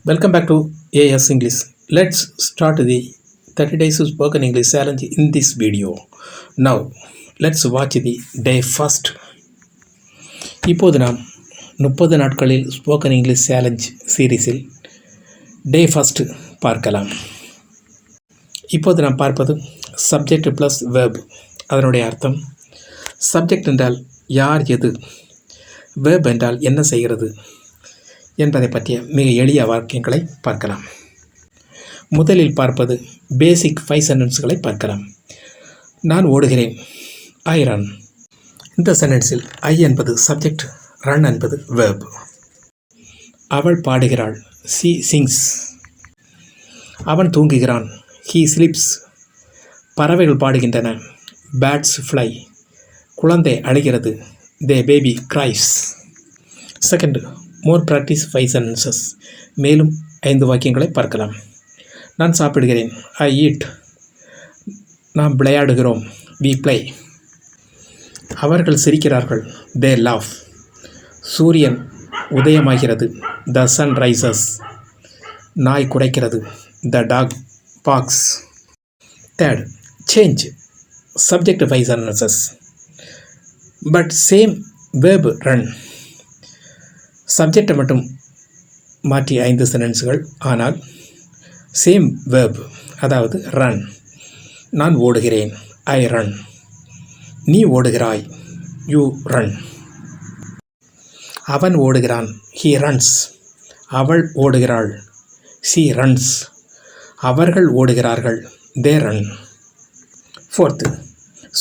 Welcome back to AS English. Let's start the 30 days of spoken English challenge in this video. Now, let's watch the day first. இப்போது நாம் 30 நாட்களில் spoken English challenge சீரீஸில் day first பார்க்கலாம். இப்போது நாம் பார்ப்பது subject plus verb. அதனுடைய அர்த்தம், சப்ஜெக்ட் என்றால் யார் எது, வேர்ப் என்றால் என்ன செய்கிறது என்பதை பற்றிய மிக எளிய வாக்கியங்களை பார்க்கலாம். முதலில் பார்ப்பது பேசிக் 5 சென்டென்ஸ்களை பார்க்கலாம். நான் ஓடுகிறேன், ஐ ரன். இந்த சென்டென்ஸில் ஐ என்பது சப்ஜெக்ட், ரன் என்பது வேர்ப். அவள் பாடுகிறாள், ஷீ சிங்ஸ். அவன் தூங்குகிறான், ஹீ ஸ்லீப்ஸ். பறவைகள் பாடுகின்றன, பேர்ட்ஸ் ஃப்ளை. குழந்தை அழுகிறது, தே பேபி கிரைஸ். செகண்ட், மோர் ப்ராக்டிஸ் 5 சென்டென்சஸ். மேலும் 5 வாக்கியங்களை பார்க்கலாம். நான் சாப்பிடுகிறேன், ஐ ஈட். நாம் விளையாடுகிறோம், வி ப்ளே. அவர்கள் சிரிக்கிறார்கள், தே லாஃப். சூரியன் உதயமாகிறது, த சன் ரைசஸ். நாய் குறைக்கிறது, the dog barks. Third, change subject 5 sentences but same verb run. சப்ஜெக்டை மட்டும் மாற்றி 5 சென்டென்ஸ்கள், ஆனால் சேம் வேர்ப், அதாவது ரன். நான் ஓடுகிறேன், ஐ ரன். நீ ஓடுகிறாய், யூ ரன். அவன் ஓடுகிறான், ஹீ ரன்ஸ். அவள் ஓடுகிறாள், ஷீ ரன்ஸ். அவர்கள் ஓடுகிறார்கள், they run. Fourth,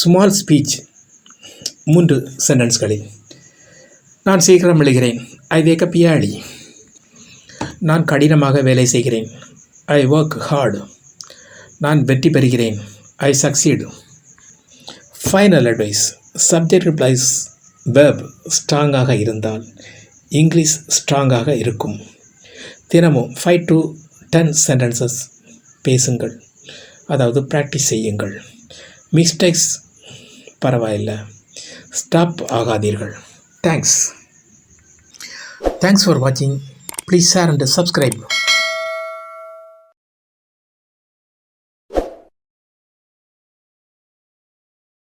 small speech 3 சென்டென்ஸ்களில். நான் சீக்கிரம் எழுகிறேன், ஐ வேக் அப் ஏர்லி. நான் கடினமாக வேலை செய்கிறேன், ஐ ஒர்க் ஹார்ட். நான் வெற்றி பெறுகிறேன், I succeed. Final advice, subject plus verb ஸ்ட்ராங்காக இருந்தால் இங்கிலீஷ் ஸ்ட்ராங்காக இருக்கும். தினமும் 5 to 10 சென்டென்சஸ் பேசுங்கள், அதாவது ப்ராக்டிஸ் செய்யுங்கள். மிஸ்டேக்ஸ் பரவாயில்லை, stop ஆகாதீர்கள். Thanks for watching. Please share and subscribe.